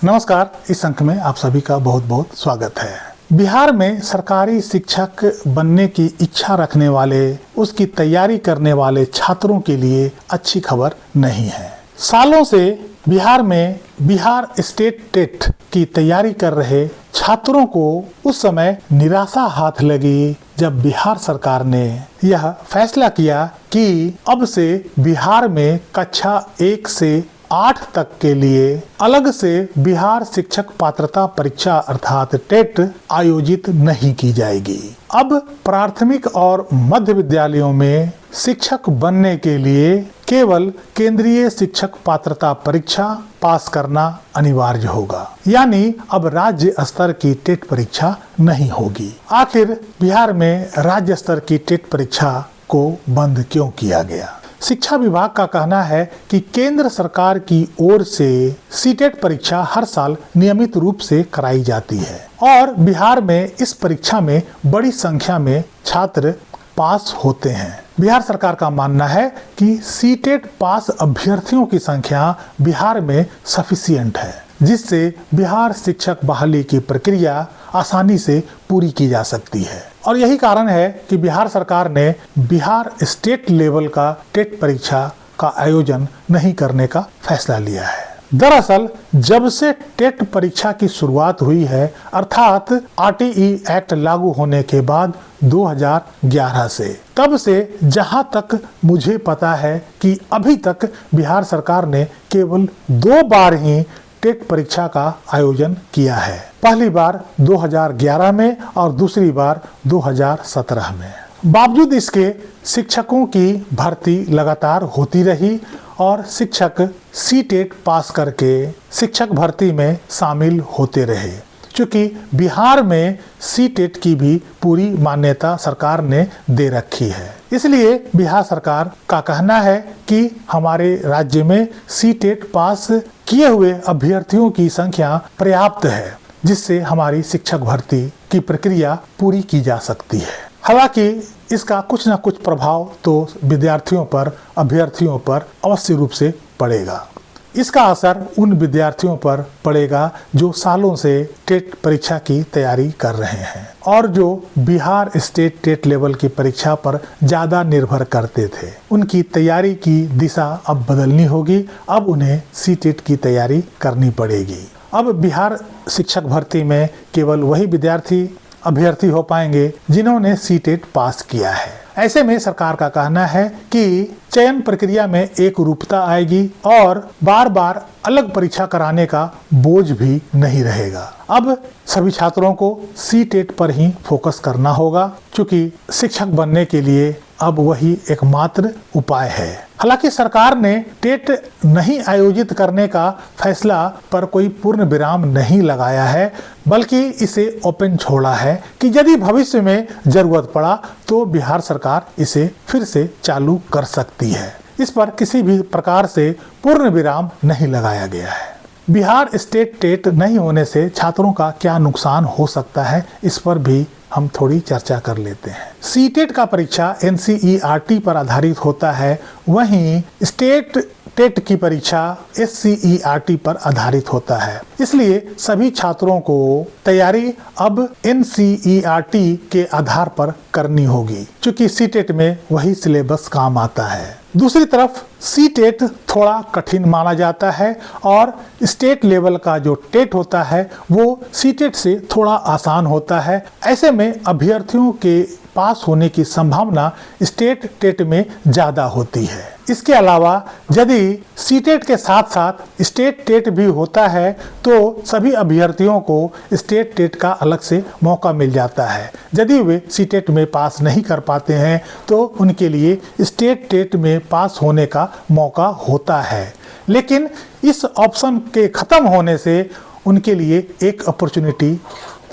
नमस्कार, इस अंक में आप सभी का बहुत बहुत स्वागत है। बिहार में सरकारी शिक्षक बनने की इच्छा रखने वाले, उसकी तैयारी करने वाले छात्रों के लिए अच्छी खबर नहीं है। सालों से बिहार में बिहार स्टेट टेट की तैयारी कर रहे छात्रों को उस समय निराशा हाथ लगी जब बिहार सरकार ने यह फैसला किया कि अब से बिहार में कक्षा 1 से 8 तक के लिए अलग से बिहार शिक्षक पात्रता परीक्षा अर्थात टेट आयोजित नहीं की जाएगी। अब प्राथमिक और मध्य विद्यालयों में शिक्षक बनने के लिए केवल केंद्रीय शिक्षक पात्रता परीक्षा पास करना अनिवार्य होगा, यानी अब राज्य स्तर की टेट परीक्षा नहीं होगी। आखिर बिहार में राज्य स्तर की टेट परीक्षा को बंद क्यों किया गया? शिक्षा विभाग का कहना है कि केंद्र सरकार की ओर से सीटेट परीक्षा हर साल नियमित रूप से कराई जाती है और बिहार में इस परीक्षा में बड़ी संख्या में छात्र पास होते हैं। बिहार सरकार का मानना है कि सीटेट पास अभ्यर्थियों की संख्या बिहार में सफिशिएंट है, जिससे बिहार शिक्षक बहाली की प्रक्रिया आसानी से पूरी की जा सकती है। और यही कारण है कि बिहार सरकार ने बिहार स्टेट लेवल का टेट परीक्षा का आयोजन नहीं करने का फैसला लिया है। दरअसल जब से टेट परीक्षा की शुरुआत हुई है, अर्थात आरटीई एक्ट लागू होने के बाद 2011 से, तब से जहां तक मुझे पता है कि अभी तक बिहार सरकार ने केवल 2 बार ही टेट परीक्षा का आयोजन किया है। पहली बार 2011 में और दूसरी बार 2017 में। बावजूद इसके शिक्षकों की भर्ती लगातार होती रही और शिक्षक सीटेट पास करके शिक्षक भर्ती में शामिल होते रहे। चूंकि बिहार में सीटेट की भी पूरी मान्यता सरकार ने दे रखी है, इसलिए बिहार सरकार का कहना है कि हमारे राज्य में सीटेट पास किए हुए अभ्यर्थियों की संख्या पर्याप्त है, जिससे हमारी शिक्षक भर्ती की प्रक्रिया पूरी की जा सकती है। हालांकि इसका कुछ न कुछ प्रभाव तो विद्यार्थियों पर, अभ्यर्थियों पर अवश्य रूप से पड़ेगा। इसका असर उन विद्यार्थियों पर पड़ेगा जो सालों से टेट परीक्षा की तैयारी कर रहे हैं और जो बिहार स्टेट टेट लेवल की परीक्षा पर ज़्यादा निर्भर करते थे। उनकी तैयारी की दिशा अब बदलनी होगी। अब उन्हें सीटेट की तैयारी करनी पड़ेगी। अब बिहार शिक्षक भर्ती में केवल वही विद्यार्थी अभ्यर्थी हो पाएंगे जिन्होंने सीटेट पास किया है। ऐसे में सरकार का कहना है कि चयन प्रक्रिया में एक रूपता आएगी और बार बार अलग परीक्षा कराने का बोझ भी नहीं रहेगा। अब सभी छात्रों को सीटेट पर ही फोकस करना होगा, क्योंकि शिक्षक बनने के लिए अब वही एकमात्र उपाय है। हालांकि सरकार ने टेट नहीं आयोजित करने का फैसला पर कोई पूर्ण विराम नहीं लगाया है, बल्कि इसे ओपन छोड़ा है कि यदि भविष्य में जरूरत पड़ा तो बिहार सरकार इसे फिर से चालू कर सकती है। इस पर किसी भी प्रकार से पूर्ण विराम नहीं लगाया गया है। बिहार स्टेट टेट नहीं होने से छात्रों का क्या नुकसान हो सकता है, इस पर भी हम थोड़ी चर्चा कर लेते हैं। सीटेट का परीक्षा एनसीईआरटी पर आधारित होता है, वहीं स्टेट टेट की परीक्षा एससीईआरटी पर आधारित होता है। इसलिए सभी छात्रों को तैयारी अब एनसीईआरटी के आधार पर करनी होगी, क्योंकि सीटेट में वही सिलेबस काम आता है। दूसरी तरफ सीटेट थोड़ा कठिन माना जाता है और स्टेट लेवल का जो टेट होता है वो सीटेट से थोड़ा आसान होता है। ऐसे में अभ्यर्थियों के पास होने की संभावना स्टेट टेट में ज़्यादा होती है। इसके अलावा यदि सीटेट के साथ साथ स्टेट टेट भी होता है तो सभी अभ्यर्थियों को स्टेट टेट का अलग से मौका मिल जाता है। यदि वे सीटेट में पास नहीं कर पाते हैं तो उनके लिए स्टेट टेट में पास होने का मौका होता है, लेकिन इस ऑप्शन के खत्म होने से उनके लिए एक अपॉर्चुनिटी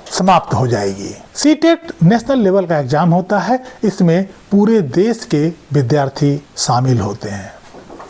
समाप्त हो जाएगी। सीटेट नेशनल लेवल का एग्जाम होता है, इसमें पूरे देश के विद्यार्थी शामिल होते हैं।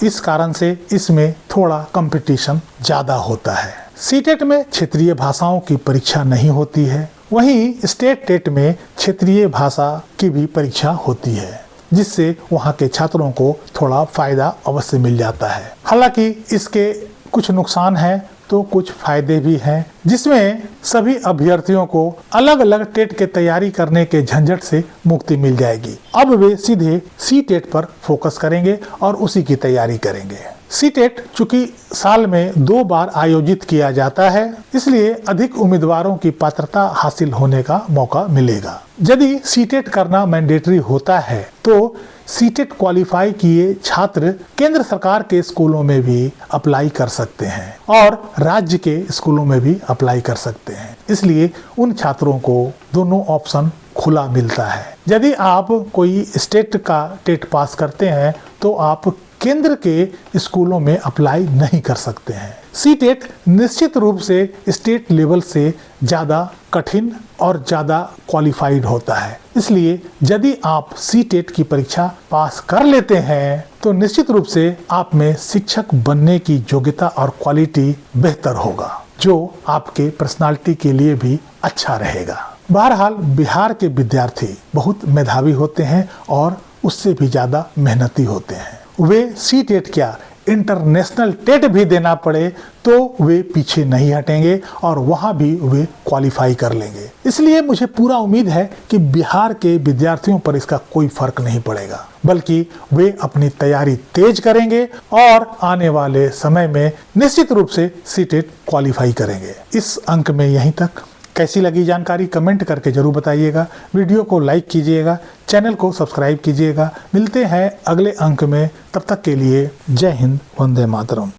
इस कारण से इसमें थोड़ा कंपटीशन ज़्यादा होता है। सीटेट में क्षेत्रीय भाषाओं की परीक्षा नहीं होती है, वहीं स्टेट टेट में क्षेत्रीय भाषा की भी परीक्षा होती है, जिससे वहाँ के छात्रों को थोड़ा फायदा अवश्य मिल जाता है। हालांकि इसके कुछ नुकसान हैं, तो कुछ फायदे भी हैं, जिसमें सभी अभ्यर्थियों को अलग अलग टेट के तैयारी करने के झंझट से मुक्ति मिल जाएगी। अब वे सीधे सीटेट पर फोकस करेंगे और उसी की तैयारी करेंगे। सीटेट चूंकि साल में 2 बार आयोजित किया जाता है, इसलिए अधिक उम्मीदवारों की पात्रता हासिल होने का मौका मिलेगा। यदि सीटेट करना मैंडेटरी होता है तो सीटेट क्वालिफाई किए छात्र केंद्र सरकार के स्कूलों में भी अप्लाई कर सकते हैं और राज्य के स्कूलों में भी अप्लाई कर सकते हैं। इसलिए उन छात्रों को दोनों ऑप्शन खुला मिलता है। यदि आप कोई स्टेट का टेट पास करते हैं तो आप केंद्र के स्कूलों में अप्लाई नहीं कर सकते हैं। सीटेट निश्चित रूप से स्टेट लेवल से ज़्यादा कठिन और ज़्यादा क्वालिफाइड होता है। इसलिए यदि आप सीटेट की परीक्षा पास कर लेते हैं तो निश्चित रूप से आप में शिक्षक बनने की योग्यता और क्वालिटी बेहतर होगा, जो आपके पर्सनालिटी के लिए भी अच्छा रहेगा। बहरहाल बिहार के विद्यार्थी बहुत मेधावी होते हैं और उससे भी ज़्यादा मेहनती होते हैं। वे सीटेट क्या इंटरनेशनल टेट भी देना पड़े तो वे पीछे नहीं हटेंगे और वहां भी वे क्वालिफाई कर लेंगे। इसलिए मुझे पूरा उम्मीद है कि बिहार के विद्यार्थियों पर इसका कोई फर्क नहीं पड़ेगा, बल्कि वे अपनी तैयारी तेज करेंगे और आने वाले समय में निश्चित रूप से सीटेट क्वालिफाई करेंगे। इस अंक में यहीं तक। कैसी लगी जानकारी कमेंट करके जरूर बताइएगा। वीडियो को लाइक कीजिएगा, चैनल को सब्सक्राइब कीजिएगा। मिलते हैं अगले अंक में, तब तक के लिए जय हिंद, वंदे मातरम।